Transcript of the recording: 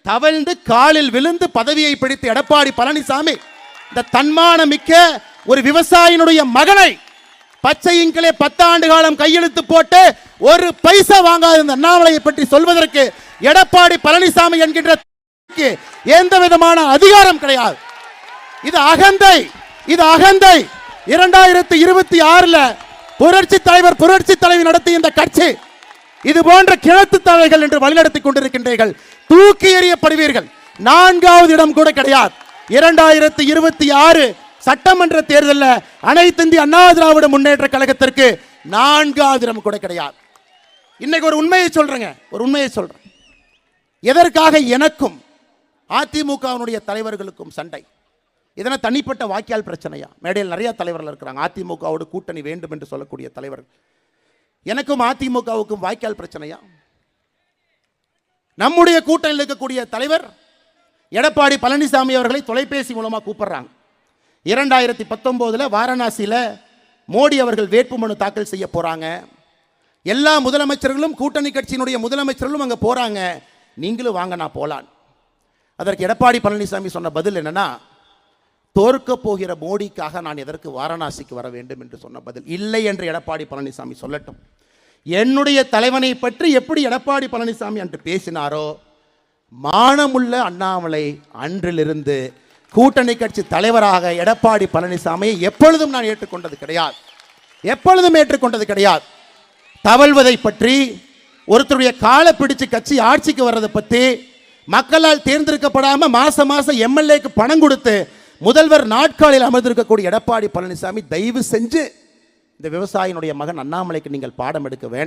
தவழ்ந்து காலில் விழுந்து பதவியை பிடித்து எடப்பாடி பழனிசாமி இந்த தன்மான மிக்க ஒரு விவசாயினுடைய மகனை பச்சை இங்கிலே 10 ஆண்டு காலம் கையெழுத்து போட்டு ஒரு பைசா வாங்காத இந்த அண்ணாமலையை பற்றி சொல்வதற்கு எடப்பாடி பழனிசாமி என்கின்ற எந்த விதமான அதிகாரம் கிடையாது. இது அகந்தை, இது அகந்தை. 2026 புரட்சி தலைவி நடத்திய இந்த கட்சி இது போன்ற கிழத்து தலைகள் என்று வழிநடத்திக் கொண்டிருக்கின்றீர்கள். தூக்கி எறியப்படுவீர்கள். 4வது இடம் கூட கிடையாது. 2026 சட்டமன்ற தேர்தலில் அனைத்து இந்திய அண்ணா திராவிட முன்னேற்ற கழகத்திற்கு 4வது இடம் கூட கிடையாது. இன்னைக்கு ஒரு உண்மையை சொல்றேங்க, ஒரு உண்மையை சொல்றேன். எதற்காக எனக்கும் அதிமுகவினுடைய தலைவர்களுக்கும் சண்டை? இதனால் தனிப்பட்ட வாக்கியால் பிரச்சனையா? மேடையில் நிறைய தலைவர்கள் இருக்கிறாங்க, அதிமுகவோடு கூட்டணி வேண்டும் என்று சொல்லக்கூடிய தலைவர்கள். எனக்கும் அதிமுகவுக்கும் வாய்க்கால் பிரச்சனையா? நம்முடைய கூட்டணியில் இருக்கக்கூடிய தலைவர் எடப்பாடி பழனிசாமி அவர்களை தொலைபேசி மூலமாக கூப்பிடுறாங்க. 2019 வாரணாசியில் மோடி அவர்கள் வேட்புமனு தாக்கல் செய்ய போறாங்க. எல்லா முதலமைச்சர்களும் கூட்டணி கட்சியினுடைய முதலமைச்சர்களும் அங்கே போறாங்க. நீங்களும் வாங்க, நான் போலான். அதற்கு எடப்பாடி பழனிசாமி சொன்ன பதில் என்னன்னா, தோற்க போகிற மோடிக்காக நான் எதற்கு வாரணாசிக்கு வர வேண்டும் என்று சொன்ன பதில். இல்லை என்று எடப்பாடி பழனிசாமி சொல்லட்டும். என்னுடைய தலைவனை பற்றி எப்படி எடப்பாடி பழனிசாமி அன்று பேசினாரோ, மானமுள்ள அண்ணாமலை அன்றிலிருந்து கூட்டணி கட்சி தலைவராக எடப்பாடி பழனிசாமியை எப்பொழுதும் நான் ஏற்றுக்கொண்டது கிடையாது, எப்பொழுதும் ஏற்றுக்கொண்டது கிடையாது. தவழ்வதை பற்றி, ஒருத்தருடைய காலை பிடிச்சு கட்சி ஆட்சிக்கு வர்றதை பற்றி, மக்களால் தேர்ந்தெடுக்கப்படாமல் மாசம் எம்எல்ஏக்கு பணம் கொடுத்து முதல்வர் நாட்காலில் அமர்ந்திருக்கக்கூடிய எடப்பாடி பழனிசாமி, தயவு செஞ்சு இந்த விவசாயினுடைய மகன் அண்ணாமலைக்கு நீங்கள் பாடம் எடுக்க வேண்டும்.